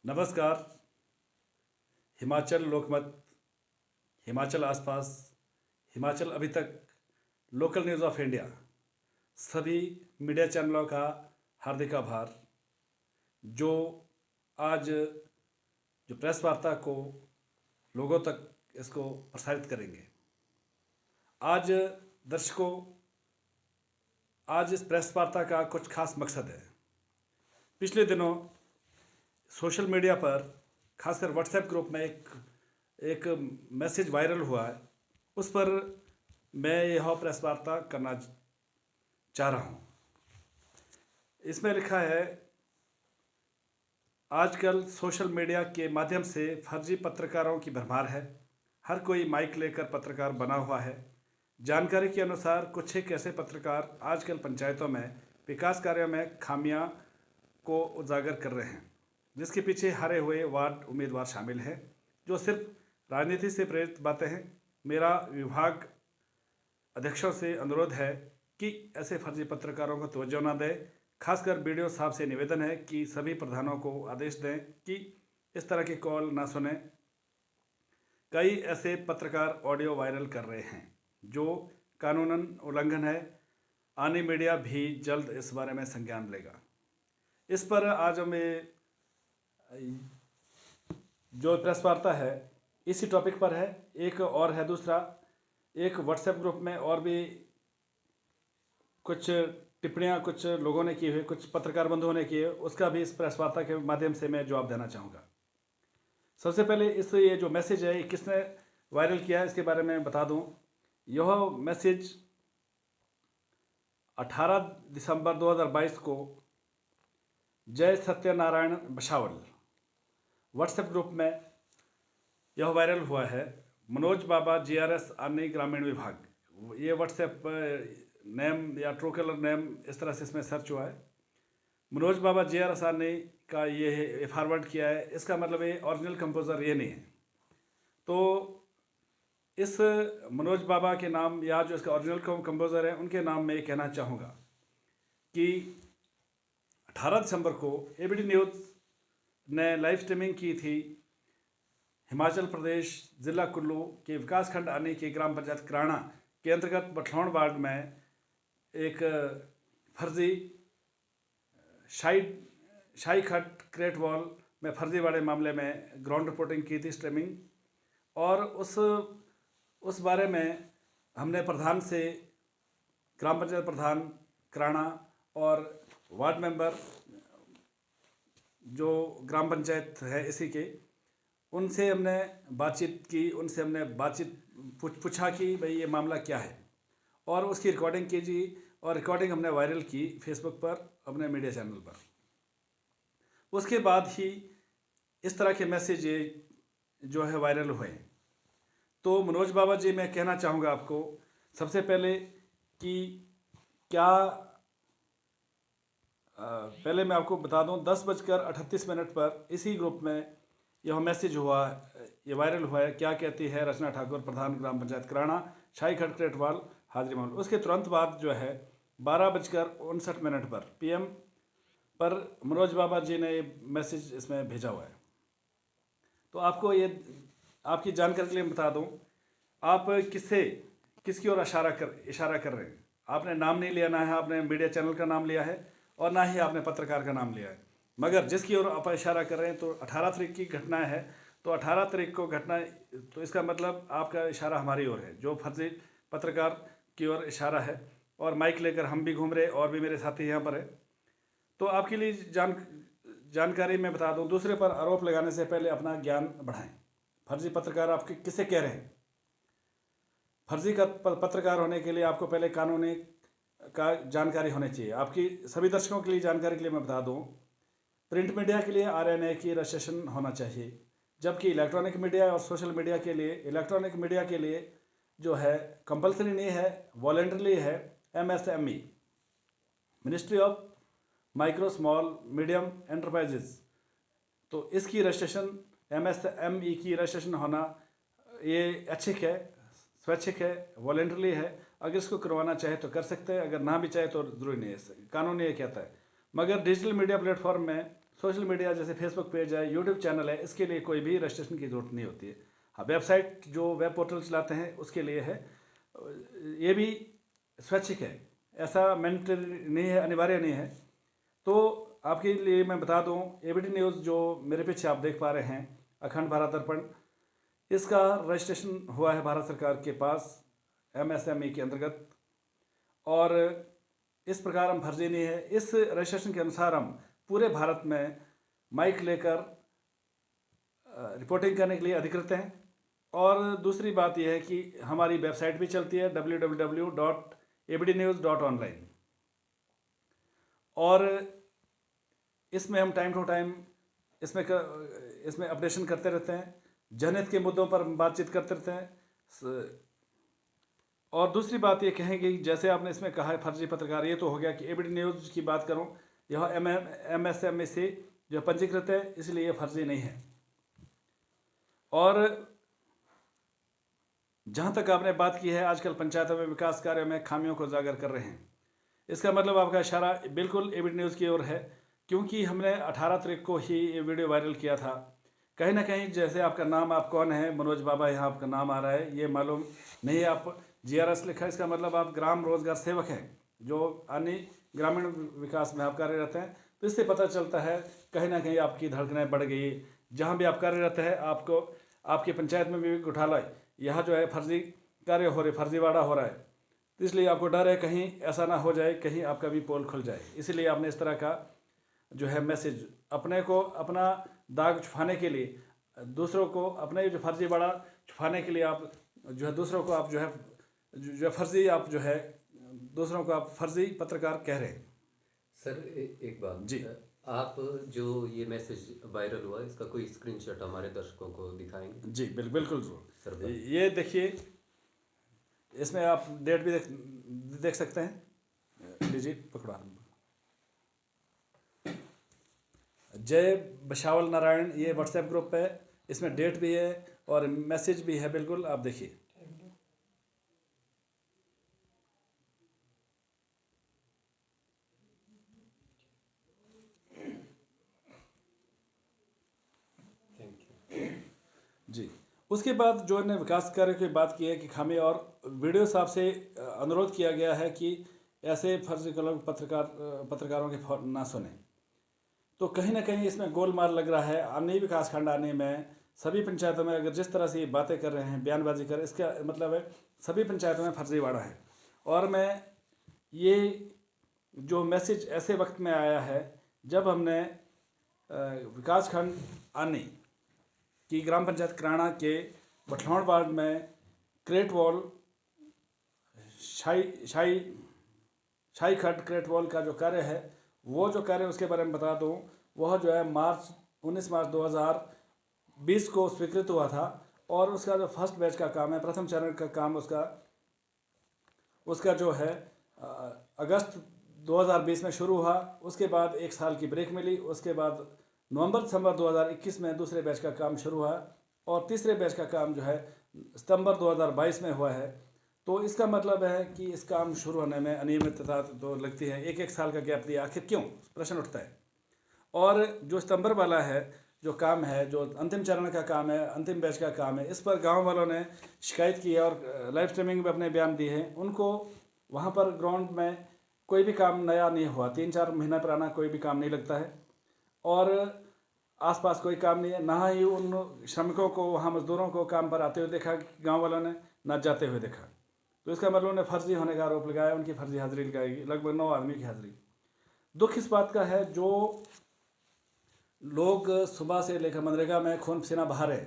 नमस्कार। हिमाचल लोकमत, हिमाचल आसपास, हिमाचल अभी तक, लोकल न्यूज़ ऑफ इंडिया, सभी मीडिया चैनलों का हार्दिक आभार जो आज जो प्रेस वार्ता को लोगों तक इसको प्रसारित करेंगे। आज दर्शकों, आज इस प्रेस वार्ता का कुछ खास मकसद है। पिछले दिनों सोशल मीडिया पर, खासकर व्हाट्सएप ग्रुप में एक मैसेज वायरल हुआ है। उस पर मैं यह प्रेस वार्ता करना चाह रहा हूँ। इसमें लिखा है, आजकल सोशल मीडिया के माध्यम से फर्जी पत्रकारों की भरमार है। हर कोई माइक लेकर पत्रकार बना हुआ है। जानकारी के अनुसार कुछ एक ऐसे पत्रकार आजकल पंचायतों में विकास कार्यों में खामियां को उजागर कर रहे हैं, जिसके पीछे हारे हुए वार्ड उम्मीदवार शामिल हैं, जो सिर्फ राजनीति से प्रेरित बातें हैं। मेरा विभाग अध्यक्षों से अनुरोध है कि ऐसे फर्जी पत्रकारों को तवज्जो न दें। खासकर बीडीओ साहब से निवेदन है कि सभी प्रधानों को आदेश दें कि इस तरह के कॉल ना सुने। कई ऐसे पत्रकार ऑडियो वायरल कर रहे हैं जो कानूनन उल्लंघन है। आनी मीडिया भी जल्द इस बारे में संज्ञान लेगा। इस पर आज हमें जो प्रेस वार्ता है इसी टॉपिक पर है। एक और है दूसरा, एक व्हाट्सएप ग्रुप में और भी कुछ टिप्पणियाँ कुछ लोगों ने की हुई, कुछ पत्रकार बंधुओं ने की है, उसका भी इस प्रेस वार्ता के माध्यम से मैं जवाब देना चाहूँगा। सबसे पहले ये जो मैसेज है, किसने वायरल किया है इसके बारे में बता दूँ। यह मैसेज 18 दिसंबर 2022 को जय सत्यनारायण बशावल व्हाट्सएप ग्रुप में यह वायरल हुआ है। मनोज बाबा GRS आनी ग्रामीण विभाग, ये व्हाट्सएप नेम या ट्रू कलर नेम इस तरह से इसमें सर्च हुआ है। मनोज बाबा GRS आनी का ये फॉरवर्ड किया है। इसका मतलब ये ओरिजिनल कंपोज़र ये नहीं है। तो इस मनोज बाबा के नाम या जो इसका ओरिजिनल कंपोज़र है उनके नाम में ये कहना चाहूँगा कि 18 दिसंबर को ABD न्यूज़ ने लाइव स्ट्रीमिंग की थी हिमाचल प्रदेश जिला कुल्लू के विकासखंड आनी के ग्राम पंचायत कराणा के अंतर्गत बठलौण वार्ड में एक फर्जी शाही खट क्रेट वॉल में फर्जीवाड़े मामले में ग्राउंड रिपोर्टिंग की थी स्ट्रीमिंग। और उस बारे में हमने प्रधान से, ग्राम पंचायत प्रधान कराणा और वार्ड मेंबर जो ग्राम पंचायत है इसी के, उनसे हमने बातचीत की। उनसे हमने पूछा कि भाई ये मामला क्या है, और उसकी रिकॉर्डिंग कीजिए। और रिकॉर्डिंग हमने वायरल की फेसबुक पर, अपने मीडिया चैनल पर। उसके बाद ही इस तरह के मैसेज जो है वायरल हुए। तो मनोज बाबा जी, मैं कहना चाहूँगा आपको सबसे पहले कि क्या पहले मैं आपको बता दूं, 10:38 पर इसी ग्रुप में यह मैसेज हुआ, ये वायरल हुआ है। क्या कहती है रचना ठाकुर, प्रधान ग्राम पंचायत कराणा, शाही खट क्रेटवाल हाजिरी मामला। उसके तुरंत बाद जो है 12:59 पर PM पर मनोज बाबा जी ने ये मैसेज इसमें भेजा हुआ है। तो आपको ये आपकी जानकारी के लिए बता दूं, आप किसकी ओर इशारा कर रहे हैं। आपने नाम नहीं लिया, ना है आपने मीडिया चैनल का नाम लिया है और ना ही आपने पत्रकार का नाम लिया है। मगर जिसकी ओर आप इशारा कर रहे हैं, तो 18 तारीख की घटना है, तो 18 तारीख को घटना, तो इसका मतलब आपका इशारा हमारी ओर है, जो फर्जी पत्रकार की ओर इशारा है। और माइक लेकर हम भी घूम रहे, और भी मेरे साथी यहाँ पर है। तो आपके लिए जानकारी मैं बता दूं, दूसरे पर आरोप लगाने से पहले अपना ज्ञान बढ़ाएं। फर्जी पत्रकार आपके किसे कह रहे हैं। फर्जी का पत्रकार होने के लिए आपको पहले कानूनी का जानकारी होनी चाहिए। आपकी सभी दर्शकों के लिए जानकारी के लिए मैं बता दूं, प्रिंट मीडिया के लिए RNA की रजिस्ट्रेशन होना चाहिए, जबकि इलेक्ट्रॉनिक मीडिया और सोशल मीडिया के लिए, इलेक्ट्रॉनिक मीडिया के लिए जो है कंपल्सरी नहीं है, वॉलेंटरली है। MSME, ministry of micro small medium enterprises, तो इसकी रजिस्ट्रेशन, MSME की रजिस्ट्रेशन होना ये ऐच्छिक है, स्वैच्छिक है, वॉलेंटरली है। अगर इसको करवाना चाहे तो कर सकते हैं, अगर ना भी चाहे तो जरूरी नहीं है। कानून ये कहता है। मगर डिजिटल मीडिया प्लेटफॉर्म में सोशल मीडिया जैसे फेसबुक पेज है, यूट्यूब चैनल है, इसके लिए कोई भी रजिस्ट्रेशन की ज़रूरत नहीं होती है। हाँ, वेबसाइट जो वेब पोर्टल चलाते हैं उसके लिए है, ये भी स्वैच्छिक है, ऐसा मैंडेटरी नहीं है, अनिवार्य नहीं है। तो आपके लिए मैं बता दूं, एबीटी न्यूज़ जो मेरे पीछे आप देख पा रहे हैं, अखंड भारत दर्पण, इसका रजिस्ट्रेशन हुआ है भारत सरकार के पास एमएसएमई के अंतर्गत, और इस प्रकार हम फर्जी नहीं है। इस रजिस्ट्रेशन के अनुसार हम पूरे भारत में माइक लेकर रिपोर्टिंग करने के लिए अधिकृत हैं। और दूसरी बात यह है कि हमारी वेबसाइट भी चलती है www.abdnews.online, और इसमें हम टाइम टू टाइम इसमें अपडेशन करते रहते हैं, जनहित के मुद्दों पर बातचीत करते रहते हैं। और दूसरी बात ये कहेंगे, जैसे आपने इसमें कहा है फर्जी पत्रकार, ये तो हो गया कि एबीटी न्यूज़ की बात करूं, यह एमएसएमई से जो पंजीकृत है, इसलिए यह फर्जी नहीं है। और जहां तक आपने बात की है आजकल पंचायतों में विकास कार्यों में खामियों को उजागर कर रहे हैं, इसका मतलब आपका इशारा बिल्कुल एबीटी न्यूज़ की ओर है, क्योंकि हमने 18 तारीख को ही ये वीडियो वायरल किया था। कहीं ना कहीं जैसे आपका नाम, आप कौन है, मनोज बाबा यहाँ आपका नाम आ रहा है, ये मालूम नहीं है। आप जीआरएस लिखा है, इसका मतलब आप ग्राम रोजगार सेवक हैं, जो अन्य ग्रामीण विकास में आप कार्यरत हैं। तो इससे पता चलता है कहीं ना कहीं आपकी धड़कनें बढ़ गई। जहाँ भी आप कार्यरत है, आपको आपकी पंचायत में भी घोटाला, यहाँ जो है फर्जी कार्य हो रहे, फर्जीवाड़ा हो रहा है, तो इसलिए आपको डर है कहीं ऐसा ना हो जाए, कहीं आपका भी पोल खुल जाए। इसीलिए आपने इस तरह का जो है मैसेज, अपने को अपना दाग छुपाने के लिए, दूसरों को अपने जो फर्जीवाड़ा छुपाने के लिए आप जो है दूसरों को आप जो है फर्जी, आप जो है दूसरों को आप फर्जी पत्रकार कह रहे हैं। सर एक बात जी आप जो ये मैसेज वायरल हुआ, इसका कोई स्क्रीनशॉट हमारे दर्शकों को दिखाएंगे? जी बिल्कुल सर जरूर। ये देखिए, इसमें आप डेट भी देख सकते हैं। लीजिए पकड़ा, जय बशावल नारायण, ये व्हाट्सएप ग्रुप है, इसमें डेट भी है और मैसेज भी है, बिल्कुल आप देखिए। जी, उसके बाद जो इन्हें विकास कार्य की बात की है कि खामी, और वीडियो साहब से अनुरोध किया गया है कि ऐसे फर्जी पत्रकारों के ना सुने। तो कहीं ना कहीं इसमें गोलमाल लग रहा है। अन्य विकास खंड आने में सभी पंचायतों में अगर जिस तरह से ये बातें कर रहे हैं, बयानबाजी कर, इसका मतलब है सभी पंचायतों में फर्जीवाड़ा है। और मैं ये जो मैसेज ऐसे वक्त में आया है जब हमने विकास खंड आने की ग्राम पंचायत कराड़ा के बठलौड़ वार्ड में क्रेट वॉल, शाही खट क्रेट वॉल का जो कार्य है, वो जो कार्य उसके बारे में बता दूं, वह जो है 19 मार्च 2020 को स्वीकृत हुआ था। और उसका जो फर्स्ट बैच का काम है, प्रथम चरण का काम, उसका जो है अगस्त 2020 में शुरू हुआ। उसके बाद एक साल की ब्रेक मिली, उसके बाद नवंबर दिसंबर 2021 में दूसरे बैच का काम शुरू हुआ, और तीसरे बैच का काम जो है सितंबर 2022 में हुआ है। तो इसका मतलब है कि इस काम शुरू होने में अनियमितता तो लगती है। एक साल का गैप दिया, आखिर क्यों, प्रश्न उठता है। और जो सितंबर वाला है जो काम है, जो अंतिम चरण का काम है, अंतिम बैच का काम है, इस पर गांव वालों ने शिकायत की है और लाइव स्ट्रीमिंग में अपने बयान दिए हैं। उनको वहां पर ग्राउंड में कोई भी काम नया नहीं हुआ, 3-4 महीना पुराना कोई भी काम नहीं लगता है, और आसपास कोई काम नहीं है। ना ही उन श्रमिकों को, वहाँ मजदूरों को काम पर आते हुए देखा गाँव वालों ने, ना जाते हुए देखा। तो इसका मतलब उन्हें फर्जी होने का आरोप लगाया, उनकी फर्जी हाजिरी लगाएगी, लगभग 9 आदमी की हाजिरी। दुख इस बात का है, जो लोग सुबह से लेकर मनरेगा में खून पसीना बहा रहे,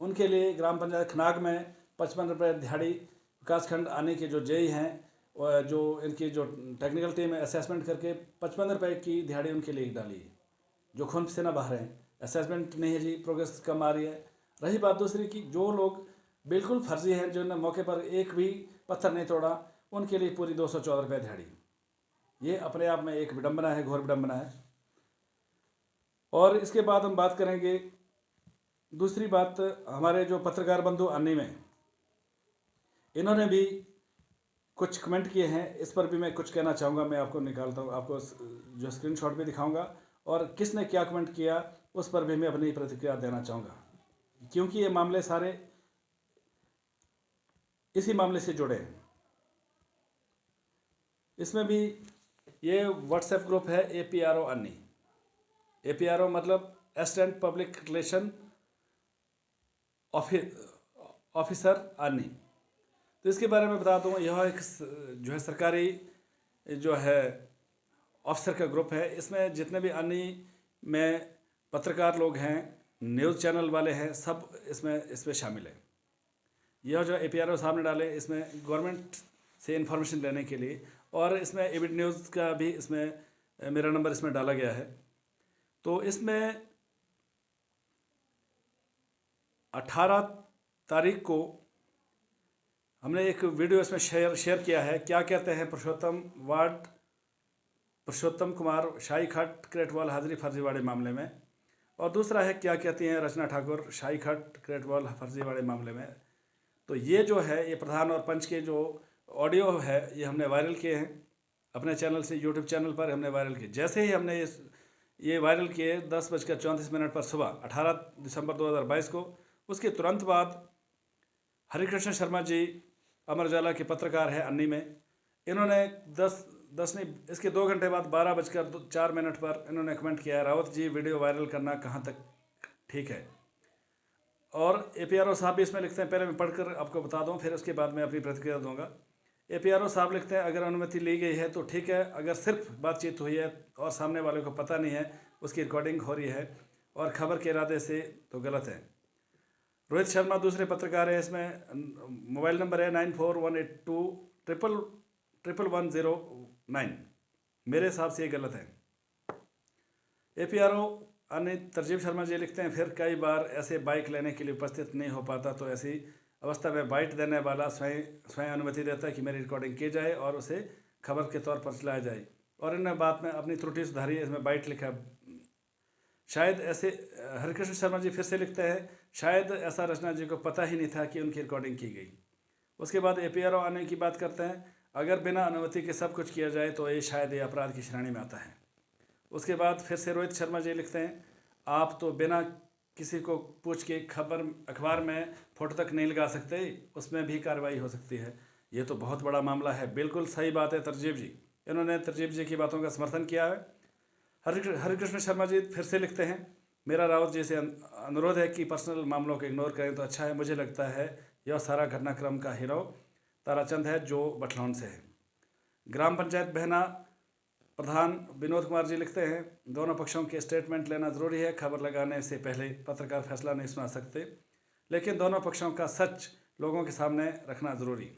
उनके लिए ग्राम पंचायत खनाग में 55 रुपये दिहाड़ी विकासखंड आने के जो जेई हैं, और जो इनकी जो टेक्निकल टीम है, असेसमेंट करके 55 रुपये की दिहाड़ी उनके लिए डाली है, जो खून पसीना बहा रहे हैं। असेसमेंट नहीं है जी, प्रोग्रेस कम आ रही है। रही बात दूसरी की, जो लोग बिल्कुल फर्जी हैं, जिन्होंने मौके पर एक भी पत्थर नहीं तोड़ा, उनके लिए पूरी 214 रुपये दिहाड़ी। ये अपने आप में एक विडंबना है, घोर विडंबना है। और इसके बाद हम बात करेंगे, दूसरी बात, हमारे जो पत्रकार बंधु अन्य में, इन्होंने भी कुछ कमेंट किए हैं, इस पर भी मैं कुछ कहना चाहूँगा। मैं आपको निकालता हूँ, आपको जो स्क्रीनशॉट भी दिखाऊंगा, और किसने क्या कमेंट किया उस पर भी मैं अपनी प्रतिक्रिया देना चाहूँगा, क्योंकि ये मामले सारे इसी मामले से जुड़े हैं। इसमें भी ये व्हाट्सएप ग्रुप है APRO अन्नी। APRO मतलब असिस्टेंट पब्लिक रिलेशन ऑफिसर अन्नी। तो इसके बारे में बता दूँ, यह एक जो है सरकारी जो है ऑफिसर का ग्रुप है। इसमें जितने भी अन्नी में पत्रकार लोग हैं, न्यूज़ चैनल वाले हैं, सब इसमें शामिल है। यह जो APRO साहब ने डाले, इसमें गवर्नमेंट से इन्फॉर्मेशन लेने के लिए, और इसमें एबिट न्यूज़ का भी इसमें मेरा नंबर इसमें डाला गया है। तो इसमें 18 तारीख को हमने एक वीडियो इसमें शेयर किया है। क्या कहते हैं पुरुषोत्तम कुमार शाही खट क्रेटवाल हाजिरी फर्जीवाड़े मामले में, और दूसरा है क्या कहती हैं रचना ठाकुर शाही खट क्रेटवाल फर्जीवाड़े मामले में। तो ये जो है, ये प्रधान और पंच के जो ऑडियो है, ये हमने वायरल किए हैं अपने चैनल से, यूट्यूब चैनल पर हमने वायरल किए। जैसे ही हमने ये वायरल किए 10:34 पर सुबह 18 दिसंबर 2022 को, उसके तुरंत बाद हरिकृष्ण शर्मा जी अमर उजाला के पत्रकार हैं अन्नी में, इन्होंने 10 नहीं, इसके 2 घंटे बाद 12:04 पर इन्होंने कमेंट किया है, रावत जी वीडियो वायरल करना कहाँ तक ठीक है। और APRO साहब भी इसमें लिखते हैं, पहले मैं पढ़कर आपको बता दूं, फिर उसके बाद मैं अपनी प्रतिक्रिया दूंगा। APRO साहब लिखते हैं, अगर अनुमति ली गई है तो ठीक है, अगर सिर्फ बातचीत हुई है और सामने वाले को पता नहीं है, उसकी रिकॉर्डिंग हो रही है और खबर के इरादे से, तो गलत है। रोहित शर्मा दूसरे पत्रकार है, इसमें मोबाइल नंबर है 9418211109। मेरे हिसाब से ये गलत है। APRO अन्य तरजीब शर्मा जी लिखते हैं, फिर कई बार ऐसे बाइक लेने के लिए उपस्थित नहीं हो पाता, तो ऐसी अवस्था में बाइट देने वाला स्वयं अनुमति देता है कि मेरी रिकॉर्डिंग की जाए और उसे खबर के तौर पर चलाया जाए, और इन बात में अपनी त्रुटि सुधारी, इसमें बाइट लिखा। शायद ऐसे हरिकृष्ण शर्मा जी फिर से लिखते हैं, शायद ऐसा रचना जी को पता ही नहीं था कि उनकी रिकॉर्डिंग की गई। उसके बाद APRO आने की बात करते हैं, अगर बिना अनुमति के सब कुछ किया जाए तो ये शायद ये अपराध की श्रेणी में आता है। उसके बाद फिर से रोहित शर्मा जी लिखते हैं, आप तो बिना किसी को पूछ के अखबार में फोटो तक नहीं लगा सकते, उसमें भी कार्रवाई हो सकती है। ये तो बहुत बड़ा मामला है। बिल्कुल सही बात है तरजीब जी, इन्होंने तरजीब जी की बातों का समर्थन किया है। हरिकृष्ण शर्मा जी फिर से लिखते हैं, मेरा रावत जी से अनुरोध है कि पर्सनल मामलों को इग्नोर करें तो अच्छा है। मुझे लगता है यह सारा घटनाक्रम का हीरो ताराचंद है जो बठलौन से है। ग्राम पंचायत बहना प्रधान विनोद कुमार जी लिखते हैं, दोनों पक्षों के स्टेटमेंट लेना ज़रूरी है। खबर लगाने से पहले पत्रकार फैसला नहीं सुना सकते, लेकिन दोनों पक्षों का सच लोगों के सामने रखना ज़रूरी।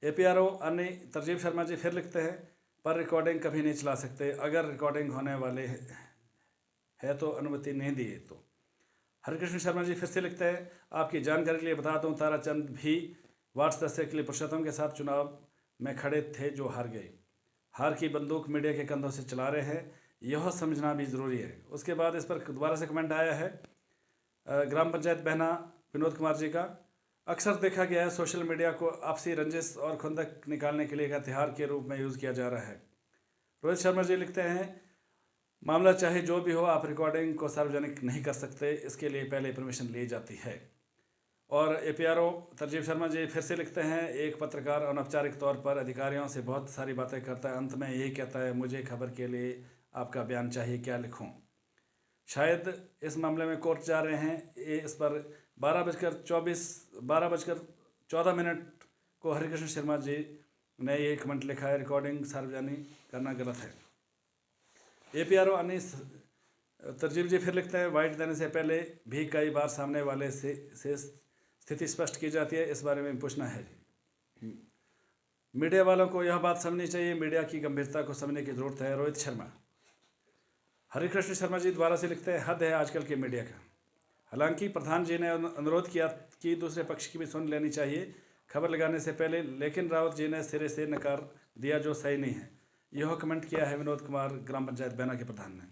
APRO अन्य तरजीब शर्मा जी फिर लिखते हैं, पर रिकॉर्डिंग कभी नहीं चला सकते, अगर रिकॉर्डिंग होने वाले है तो अनुमति नहीं दी तो। हरिकृष्ण शर्मा जी फिर से लिखते हैं, आपकी जानकारी के लिए बता दूं, ताराचंद भी वार्ड सदस्य के लिए पुरुषोत्तम के साथ चुनाव में खड़े थे जो हार गए। हार की बंदूक मीडिया के कंधों से चला रहे हैं, यह समझना भी ज़रूरी है। उसके बाद इस पर दोबारा से कमेंट आया है ग्राम पंचायत बहना विनोद कुमार जी का, अक्सर देखा गया है सोशल मीडिया को आपसी रंजिश और खुंदक निकालने के लिए एक हथियार के रूप में यूज़ किया जा रहा है। रोहित शर्मा जी लिखते हैं, मामला चाहे जो भी हो, आप रिकॉर्डिंग को सार्वजनिक नहीं कर सकते, इसके लिए पहले परमिशन ली जाती है। और APRO तरजीब शर्मा जी फिर से लिखते हैं, एक पत्रकार अनौपचारिक तौर पर अधिकारियों से बहुत सारी बातें करता है, अंत में यही कहता है, मुझे खबर के लिए आपका बयान चाहिए, क्या लिखूं। शायद इस मामले में कोर्ट जा रहे हैं। इस पर 12:14 को हरिकृष्ण शर्मा जी ने ये कमेंट लिखा है, रिकॉर्डिंग सार्वजनिक करना गलत है। APRO अनीस तरजीब जी फिर लिखते हैं, वाइट देने से पहले भी कई बार सामने वाले से स्थिति स्पष्ट की जाती है, इस बारे में पूछना है। मीडिया वालों को यह बात समझनी चाहिए, मीडिया की गंभीरता को समझने की ज़रूरत है। रोहित शर्मा हरिकृष्ण शर्मा जी दोबारा से लिखते हैं, हद है आजकल के मीडिया का। हालांकि प्रधान जी ने अनुरोध किया कि दूसरे पक्ष की भी सुन लेनी चाहिए खबर लगाने से पहले, लेकिन रावत जी ने सिरे से नकार दिया, जो सही नहीं है। यह कमेंट किया है विनोद कुमार ग्राम पंचायत बहना के प्रधान ने।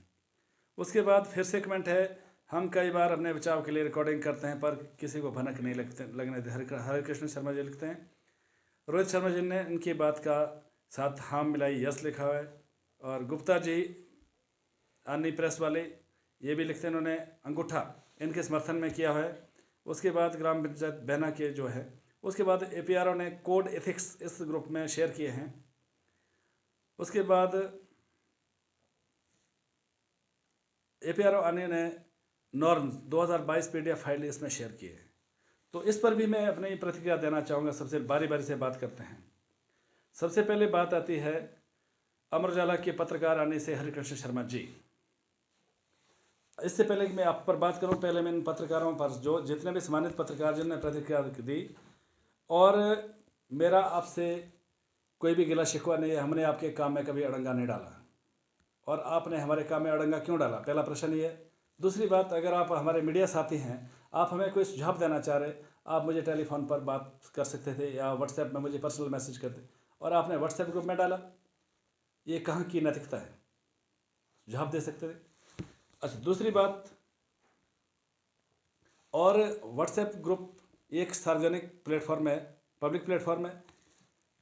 उसके बाद फिर से कमेंट है, हम कई बार अपने बचाव के लिए रिकॉर्डिंग करते हैं पर किसी को भनक नहीं लगने देते। हरिकृष्ण शर्मा जी लिखते हैं, रोहित शर्मा जी ने इनकी बात का साथ हाँ मिलाई, यस लिखा है। और गुप्ता जी आनी प्रेस वाले ये भी लिखते हैं इन्होंने अंगूठा इनके समर्थन में किया हुआ है। उसके बाद ग्राम पंचायत बहना के जो है, उसके बाद APRO ने कोड एथिक्स इस ग्रुप में शेयर किए हैं। उसके बाद APRO आने ने नॉर्म्स 2022 PDF फाइल इसमें शेयर किए हैं। तो इस पर भी मैं अपनी प्रतिक्रिया देना चाहूँगा। सबसे बारी बारी से बात करते हैं। सबसे पहले बात आती है अमर उजाला के पत्रकार आने से हरिकृष्ण शर्मा जी। इससे पहले कि मैं आप पर बात करूं, पहले मैं इन पत्रकारों पर जो जितने भी सम्मानित पत्रकार जिन्होंने प्रतिक्रिया दी, और मेरा आपसे कोई भी गिला शिकवा नहीं है। हमने आपके काम में कभी अड़ंगा नहीं डाला और आपने हमारे काम में अड़ंगा क्यों डाला, पहला प्रश्न ये है। दूसरी बात, अगर आप हमारे मीडिया साथी हैं, आप हमें कोई सुझाव देना चाह रहे, आप मुझे टेलीफोन पर बात कर सकते थे या व्हाट्सएप में मुझे पर्सनल मैसेज करते, और आपने व्हाट्सएप ग्रुप में डाला। ये कहाँ की नैतिकता है? सुझाव दे सकते थे। अच्छा, दूसरी बात, और व्हाट्सएप ग्रुप एक सार्वजनिक प्लेटफॉर्म है, पब्लिक प्लेटफॉर्म है,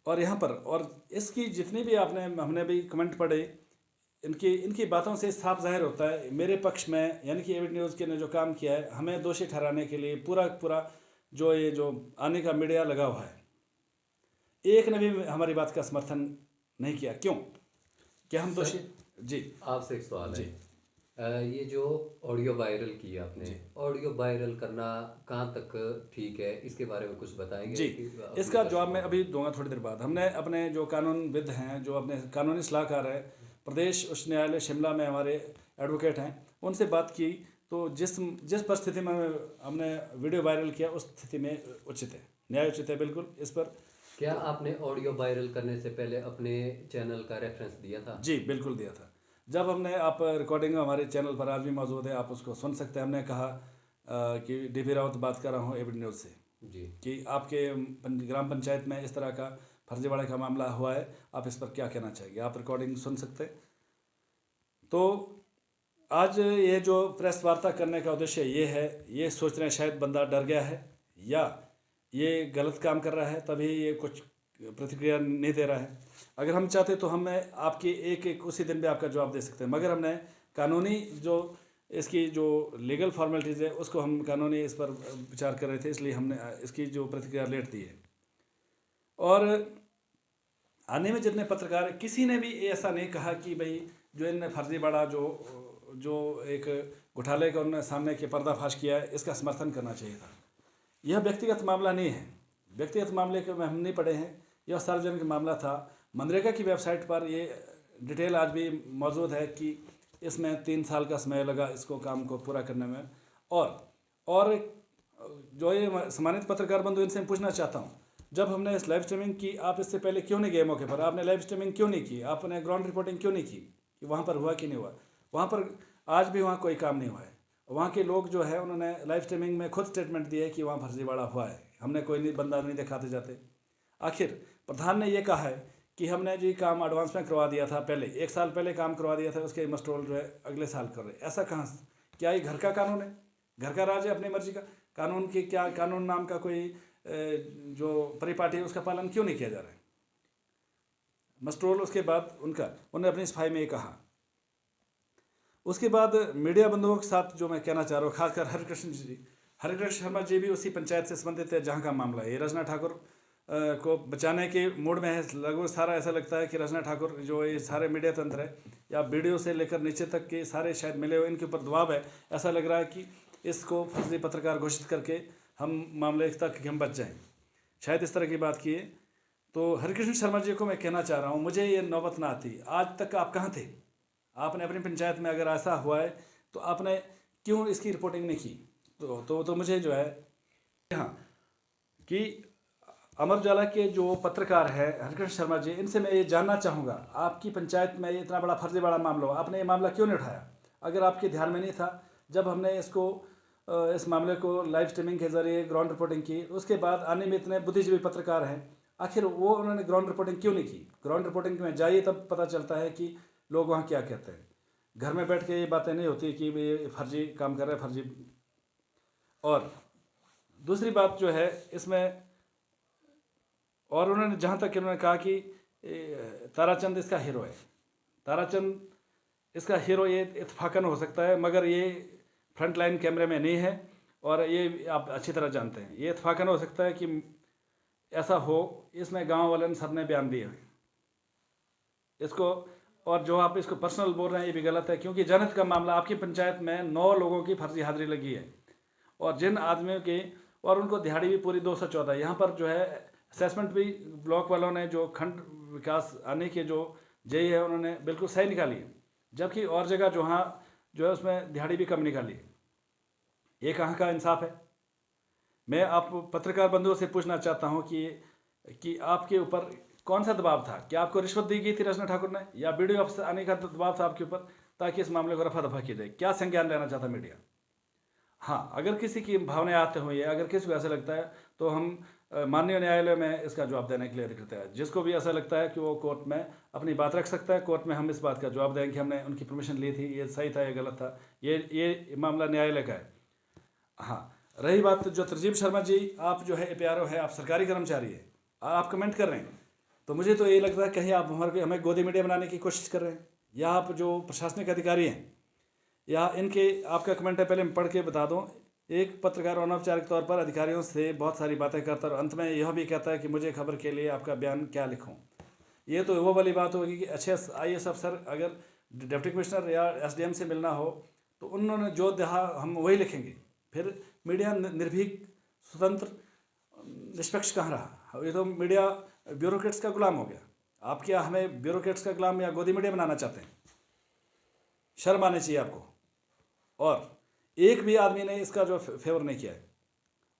और यहाँ पर और इसकी जितनी भी हमने भी कमेंट पढ़े, इनकी बातों से साफ जाहिर होता है मेरे पक्ष में, यानी कि एबीपी न्यूज़ के ने जो काम किया है, हमें दोषी ठहराने के लिए पूरा जो ये जो आने का मीडिया लगा हुआ है, एक ने भी हमारी बात का समर्थन नहीं किया। क्यों? क्या हम दोषी? जी, आपसे एक सवाल जी। है। ये जो ऑडियो वायरल की आपने, ऑडियो वायरल करना कहाँ तक ठीक है, इसके बारे में कुछ बताएंगे? जी, कि अपने इसका जवाब दर्शकों मैं को। अभी दूंगा थोड़ी देर बाद। हमने अपने जो कानूनविद हैं, जो अपने कानूनी सलाहकार है, प्रदेश उच्च न्यायालय शिमला में हमारे एडवोकेट हैं, उनसे बात की, तो जिस परिस्थिति में हमने वीडियो वायरल किया उस स्थिति में उचित है, न्याय उचित है बिल्कुल इस पर। क्या आपने ऑडियो वायरल करने से पहले अपने चैनल का रेफरेंस दिया था? जी, बिल्कुल दिया था। जब हमने, आप रिकॉर्डिंग हमारे चैनल पर आज भी मौजूद है, आप उसको सुन सकते हैं। हमने कहा कि DP रावत बात कर रहा हूँ एबीपी न्यूज़ से, जी। कि आपके ग्राम पंचायत में इस तरह का फर्जीवाड़े का मामला हुआ है, आप इस पर क्या कहना चाहेंगे? आप रिकॉर्डिंग सुन सकते हैं। तो आज ये जो प्रेस वार्ता करने का उद्देश्य ये है, ये सोच रहे हैं शायद बंदा डर गया है या ये गलत काम कर रहा है, तभी ये कुछ प्रतिक्रिया नहीं दे रहा है। अगर हम चाहते तो हम आपकी एक उसी दिन भी आपका जवाब दे सकते हैं, मगर हमने कानूनी जो इसकी जो लीगल फॉर्मेलिटीज़ है उसको हम कानूनी इस पर विचार कर रहे थे, इसलिए हमने इसकी जो प्रतिक्रिया लेट दी है। और आने में जितने पत्रकार हैं, किसी ने भी ऐसा नहीं कहा कि भाई जो इनने फर्जीवाड़ा जो एक घोटाले का उन्होंने सामने के पर्दाफाश किया है, इसका समर्थन करना चाहिए था। यह व्यक्तिगत मामला नहीं है, व्यक्तिगत मामले के में हम नहीं पढ़े हैं, यह सार्वजनिक मामला था। मनरेगा की वेबसाइट पर ये डिटेल आज भी मौजूद है कि इसमें 3 साल का समय लगा इसको काम को पूरा करने में। और जो ये सम्मानित पत्रकार बंधु, इनसे मैं पूछना चाहता हूँ, जब हमने इस लाइव स्ट्रीमिंग की, आप इससे पहले क्यों नहीं गए मौके पर? आपने लाइव स्ट्रीमिंग क्यों नहीं की? आपने ग्राउंड रिपोर्टिंग क्यों नहीं की कि वहाँ पर हुआ कि नहीं हुआ? वहाँ पर आज भी वहाँ कोई काम नहीं हुआ है। वहाँ के लोग जो है उन्होंने लाइव स्ट्रीमिंग में खुद स्टेटमेंट दिया है कि वहाँ फर्जीवाड़ा हुआ है, हमने कोई नहीं बंदा नहीं दिखाते जाते। आखिर प्रधान ने ये कहा है कि हमने जी काम एडवांस में करवा दिया था, पहले 1 साल पहले काम करवा दिया था, उसके मस्टरोल जो है अगले साल कर रहे। ऐसा कहाँ? क्या ये घर का कानून है? घर का राज है अपनी मर्जी का? कानून की क्या, कानून नाम का कोई जो परिपाटी है उसका पालन क्यों नहीं किया जा रहा है? मस्टरोल उसके बाद उन्होंने अपनी सफाई में ये कहा। उसके बाद मीडिया बंधुओं के साथ जो मैं कहना चाह रहा हूँ, खासकर हरिकृष्ण शर्मा जी भी उसी पंचायत से संबंधित है जहाँ का मामला है। ये रचना ठाकुर को बचाने के मूड में है लगभग सारा। ऐसा लगता है कि रचना ठाकुर जो ये सारे मीडिया तंत्र है, या वीडियो से लेकर नीचे तक के सारे शायद मिले हुए, इनके ऊपर दबाव है। ऐसा लग रहा है कि इसको फर्जी पत्रकार घोषित करके हम मामले तक हम बच जाएँ, शायद इस तरह की बात की है। तो हरिकृष्ण शर्मा जी को मैं कहना चाह रहा हूँ, मुझे ये नौबत ना आती। आज तक आप कहाँ थे? आपने अपनी पंचायत में अगर ऐसा हुआ है तो आपने क्यों इसकी रिपोर्टिंग नहीं की? तो मुझे जो है, हाँ, कि अमर उजाला के जो पत्रकार हैं हरिकृष्ण शर्मा जी, इनसे मैं ये जानना चाहूँगा, आपकी पंचायत में ये इतना बड़ा फर्जीवाड़ा मामला हो, आपने ये मामला क्यों नहीं उठाया? अगर आपके ध्यान में नहीं था जब हमने इस मामले को लाइव स्ट्रीमिंग के जरिए ग्राउंड रिपोर्टिंग की, उसके बाद आने में इतने बुद्धिजीवी पत्रकार हैं, आखिर वो उन्होंने ग्राउंड रिपोर्टिंग क्यों नहीं की? ग्राउंड रिपोर्टिंग में जाइए तब पता चलता है कि लोग वहाँ क्या कहते हैं। घर में बैठ के ये बातें नहीं होती कि ये फर्जी काम कर रहे हैं, फर्जी। और दूसरी बात जो है इसमें, और उन्होंने जहाँ तक उन्होंने कहा कि ताराचंद इसका हीरो है। ताराचंद इसका हीरो ये इत्तफाकन हो सकता है, मगर ये फ्रंट लाइन कैमरे में नहीं है, और ये आप अच्छी तरह जानते हैं। ये इत्तफाकन हो सकता है कि ऐसा हो, इसमें गांव वाले ने सबने बयान दिए इसको। और जो आप इसको पर्सनल बोल रहे हैं ये भी गलत है, क्योंकि जनहित का मामला, आपकी पंचायत में 9 लोगों की फर्जी हाजिरी लगी है, और जिन आदमियों की, और उनको दिहाड़ी भी पूरी 214। यहाँ पर जो है असेसमेंट भी ब्लॉक वालों ने, जो खंड विकास आने के जो जेई है, उन्होंने बिल्कुल सही निकाली है, जबकि और जगह जहाँ जो है उसमें दिहाड़ी भी कम निकाली है। ये कहाँ का इंसाफ है? मैं आप पत्रकार बंधुओं से पूछना चाहता हूँ कि आपके ऊपर कौन सा दबाव था? क्या आपको रिश्वत दी गई थी रचना ठाकुर ने, या वीडियो ऑफिस आने का दबाव था आपके ऊपर, ताकि इस मामले को रफा दफा किया जाए? क्या संज्ञान लेना चाहता मीडिया? हाँ, अगर किसी की भावनाएं आते हुए, अगर किसी को ऐसा लगता है, तो हम माननीय न्यायालय में इसका जवाब देने के लिए अधिकृत है। जिसको भी ऐसा लगता है कि वो कोर्ट में अपनी बात रख सकता है, कोर्ट में हम इस बात का जवाब देंगे कि हमने उनकी परमिशन ली थी, ये सही था, ये गलत था, ये मामला न्यायालय का है। हाँ, रही बात जो तरजीब शर्मा जी, आप जो है प्यारो है, आप सरकारी कर्मचारी है, आप कमेंट कर रहे हैं, तो मुझे तो ये लगता है कहीं आप हमें गोदी मीडिया बनाने की कोशिश कर रहे हैं, या आप जो प्रशासनिक अधिकारी हैं, या इनके, आपका कमेंट है, पहले मैं पढ़ के बता दूं। एक पत्रकार अनौपचारिक तौर पर अधिकारियों से बहुत सारी बातें करता है, और अंत में यह भी कहता है कि मुझे खबर के लिए आपका बयान क्या लिखूं। ये तो वो वाली बात होगी कि अच्छे IAS अफसर अगर डिप्टी कमिश्नर या SDM से मिलना हो, तो उन्होंने जो दिया हम वही लिखेंगे। फिर मीडिया निर्भीक, स्वतंत्र, निष्पक्ष कहाँ रहा? ये तो मीडिया ब्यूरोक्रेट्स का गुलाम हो गया। आप क्या हमें ब्यूरोक्रेट्स का गुलाम या गोदी मीडिया बनाना चाहते हैं? शर्म आनी चाहिए आपको। और एक भी आदमी ने इसका जो फेवर नहीं किया है।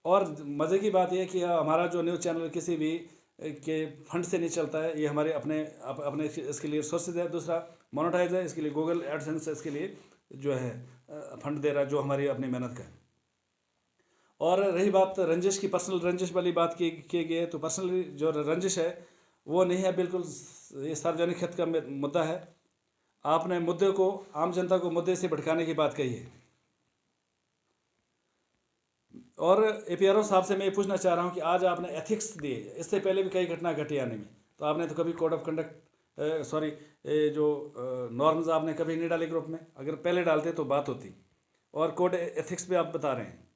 और मज़े की बात यह है कि हमारा जो न्यूज़ चैनल किसी भी के फंड से नहीं चलता है, ये हमारे अपने इसके लिए सोर्सेज है। दूसरा, मोनेटाइज है, इसके लिए गूगल एडसेंस इसके लिए जो है फंड दे रहा है, जो हमारी अपनी मेहनत का है। और रही बात रंजिश की, पर्सनल रंजिश वाली बात की गई है, तो पर्सनली जो रंजिश है वो नहीं है, बिल्कुल ये सार्वजनिक हित का मुद्दा है। आपने मुद्दे को, आम जनता को मुद्दे से भटकाने की बात कही है। और APRO साहब से मैं ये पूछना चाह रहा हूँ कि आज आपने एथिक्स दिए, इससे पहले भी कई घटना घटी आने में, तो आपने तो कभी कोड ऑफ कंडक्ट, सॉरी, जो नॉर्म्स आपने कभी नहीं डाले ग्रुप में। अगर पहले डालते तो बात होती। और कोड एथिक्स भी आप बता रहे हैं।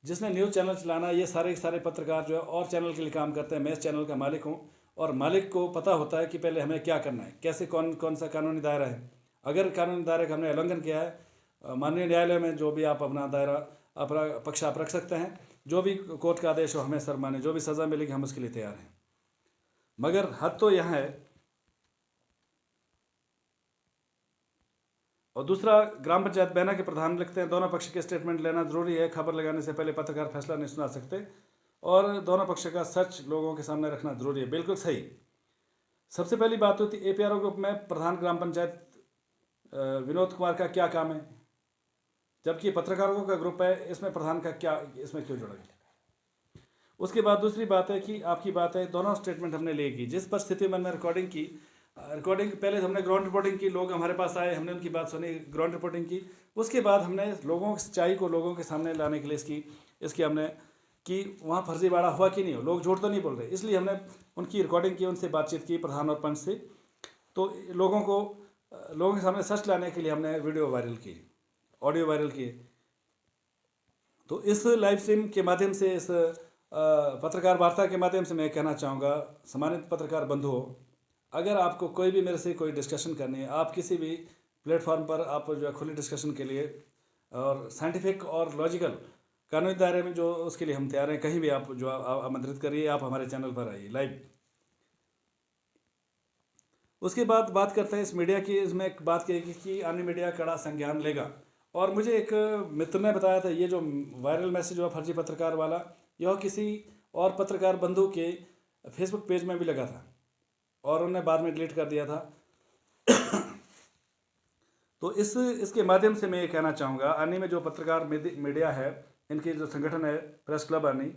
जिसने न्यूज़ चैनल चलाना, ये सारे पत्रकार जो है और चैनल के लिए काम करते हैं। मैं इस चैनल का मालिक हूँ, और मालिक को पता होता है कि पहले हमें क्या करना है, कैसे कौन सा कानूनी दायरा है। अगर कानूनी दायरे का हमने उल्लंघन किया है, माननीय न्यायालय में जो भी आप अपना दायरा, अपना पक्ष आप रख सकते हैं। जो भी कोर्ट का आदेश हो हमें सर माने, जो भी सज़ा मिलेगी हम उसके लिए तैयार हैं। मगर हद तो यहाँ है। और दूसरा, ग्राम पंचायत बैना के प्रधान लिखते हैं, दोनों पक्ष के स्टेटमेंट लेना जरूरी है, खबर लगाने से पहले पत्रकार फैसला नहीं सुना सकते, और दोनों पक्ष का सच लोगों के सामने रखना जरूरी है। बिल्कुल सही। सबसे पहली बात होती है APRO ग्रुप में प्रधान ग्राम पंचायत विनोद कुमार का क्या काम है, जबकि पत्रकारों का ग्रुप है, इसमें प्रधान का क्या, इसमें क्यों जुड़ा गया? उसके बाद दूसरी बात है कि आपकी बात है, दोनों स्टेटमेंट हमने ले की, जिस परिस्थिति में हमने रिकॉर्डिंग पहले हमने ग्राउंड रिपोर्टिंग की, लोग हमारे पास आए, हमने उनकी बात सुनी, ग्राउंड रिपोर्टिंग की। उसके बाद हमने लोगों की सच्चाई को लोगों के सामने लाने के लिए इसकी हमने कि वहाँ फर्जीवाड़ा हुआ कि नहीं हो, लोग झूठ तो नहीं बोल रहे, इसलिए हमने उनकी रिकॉर्डिंग की, उनसे बातचीत की, प्रधान और पंच से। तो लोगों के सामने सच लाने के लिए हमने वीडियो वायरल की, ऑडियो वायरल किए। तो इस लाइव स्ट्रीम के माध्यम से, इस पत्रकार वार्ता के माध्यम से मैं कहना चाहूँगा, सम्मानित पत्रकार बंधुओं, अगर आपको कोई भी मेरे से कोई डिस्कशन करनी है, आप किसी भी प्लेटफॉर्म पर आप जो है खुली डिस्कशन के लिए, और साइंटिफिक और लॉजिकल कानूनी दायरे में, जो उसके लिए हम तैयार हैं। कहीं भी आप जो आमंत्रित करिए, आप हमारे चैनल पर आइए लाइव। उसके बाद बात करते हैं इस मीडिया की। इसमें एक बात कही कि अन्य मीडिया कड़ा संज्ञान लेगा, और मुझे एक मित्र ने बताया था, ये जो वायरल मैसेज हुआ फर्जी पत्रकार वाला, यह किसी और पत्रकार बंधु के फेसबुक पेज में भी लगा था, और उन्होंने बाद में डिलीट कर दिया था। तो इसके माध्यम से मैं ये कहना चाहूँगा, अन्य में जो पत्रकार मीडिया है, इनके जो संगठन है प्रेस क्लब अन्य,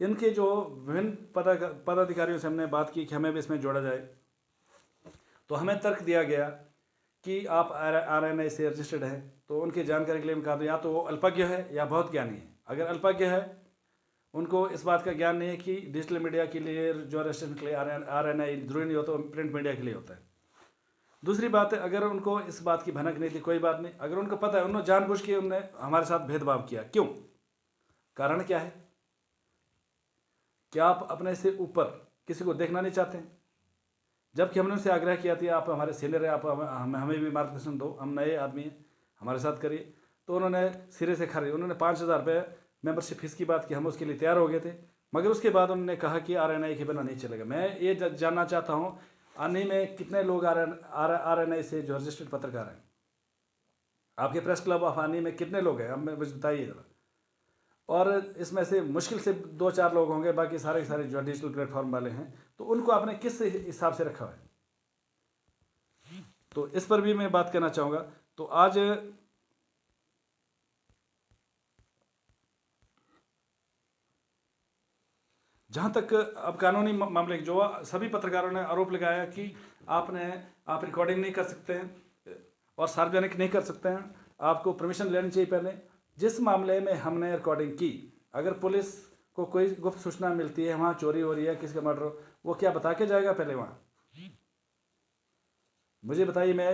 इनके जो विभिन्न पदाधिकारियों से हमने बात की कि हमें भी इसमें जोड़ा जाए। तो हमें तर्क दिया गया कि आप RNI से रजिस्टर्ड हैं, तो उनकी जानकारी के लिए मैं कहा, या तो वो अल्पज्ञ है या बहुत ज्ञानी है। अगर अल्पज्ञ है, उनको इस बात का ज्ञान नहीं है कि डिजिटल मीडिया के लिए जो रजिस्ट्रेशन के लिए RNI जरूरी नहीं होता, प्रिंट मीडिया के लिए होता है। दूसरी बात है, अगर उनको इस बात की भनक नहीं थी कोई बात नहीं, अगर उनको पता है उन्होंने जानबूझ के उन्होंने हमारे साथ भेदभाव किया, क्यों? कारण क्या है? क्या आप अपने से ऊपर किसी को देखना नहीं चाहते हैं? जबकि हमने उनसे आग्रह किया था, आप हमारे सीनियर हैं, आप हमें भी मार्गदर्शन दो, हम नए आदमी हैं, हमारे साथ करिए। तो उन्होंने सिरे से खारिज, उन्होंने 5,000 रुपये मेंबरशिप फीस की बात की, हम उसके लिए तैयार हो गए थे, मगर उसके बाद उन्होंने कहा कि RNI के बिना नहीं चलेगा। मैं ये जानना चाहता हूँ, आने में कितने लोग RNI से जो रजिस्टर्ड पत्रकार हैं, आपके प्रेस क्लब ऑफ आनी में कितने लोग हैं, अब मुझे बताइए ज़रा। और इसमें से मुश्किल से 2-4 लोग होंगे, बाकी सारे सारे जो डिजिटल प्लेटफॉर्म वाले हैं, तो उनको आपने किस हिसाब से रखा है? तो इस पर भी मैं बात करना चाहूँगा। तो आज जहाँ तक अब कानूनी मामले जो सभी पत्रकारों ने आरोप लगाया कि आप रिकॉर्डिंग नहीं कर सकते हैं और सार्वजनिक नहीं कर सकते हैं, आपको परमिशन लेनी चाहिए पहले। जिस मामले में हमने रिकॉर्डिंग की, अगर पुलिस को कोई गुप्त सूचना मिलती है वहाँ चोरी हो रही है, किसी का मर्डर हो, वो क्या बता के जाएगा पहले वहाँ? मुझे बताइए। मैं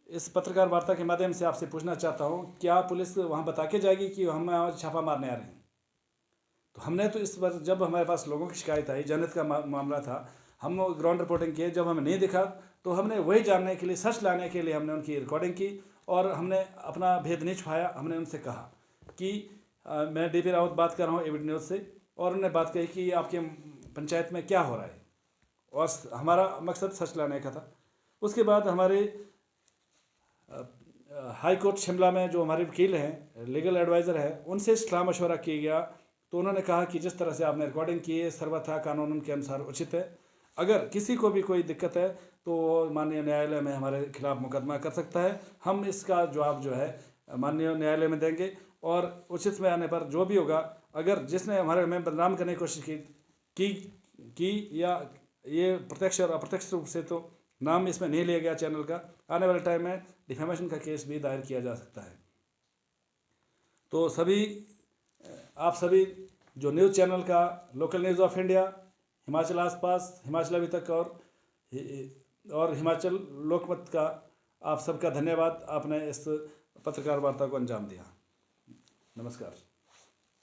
इस पत्रकार वार्ता के माध्यम से आपसे पूछना चाहता हूँ, क्या पुलिस वहाँ बता के जाएगी कि हम छापा मारने आ रहे हैं? तो हमने तो इस बार जब हमारे पास लोगों की शिकायत आई, जनहित का मामला था, हम ग्राउंड रिपोर्टिंग किए, जब हमें नहीं दिखा तो हमने वही जानने के लिए, सच लाने के लिए हमने उनकी रिकॉर्डिंग की और हमने अपना भेद नहीं छुपाया। हमने उनसे कहा कि मैं DP रावत बात कर रहा हूँ ABD न्यूज़ से, और उन्होंने बात कही कि आपके पंचायत में क्या हो रहा है, और हमारा मकसद सच लाने का था। उसके बाद हमारे हाई कोर्ट शिमला में जो हमारे वकील हैं, लीगल एडवाइज़र हैं, उनसे सलाह मशवरा किया गया, तो उन्होंने कहा कि जिस तरह से आपने रिकॉर्डिंग की है सर्वथा कानून के अनुसार उचित है। अगर किसी को भी कोई दिक्कत है तो माननीय न्यायालय में हमारे खिलाफ मुकदमा कर सकता है। हम इसका जवाब जो है माननीय न्यायालय में देंगे, और उचित समय आने पर जो भी होगा, अगर जिसने हमारे में बदनाम करने की कोशिश की या ये प्रत्यक्ष और अप्रत्यक्ष रूप से, तो नाम इसमें नहीं लिया गया चैनल का, आने वाले टाइम में डिफेमेशन का केस भी दायर किया जा सकता है। तो आप सभी जो न्यूज़ चैनल का, local news of India, Himachal आसपास, हिमाचल अभी तक और हिमाचल लोकमत का, आप सबका धन्यवाद। आपने इस पत्रकार वार्ता को अंजाम दिया। नमस्कार।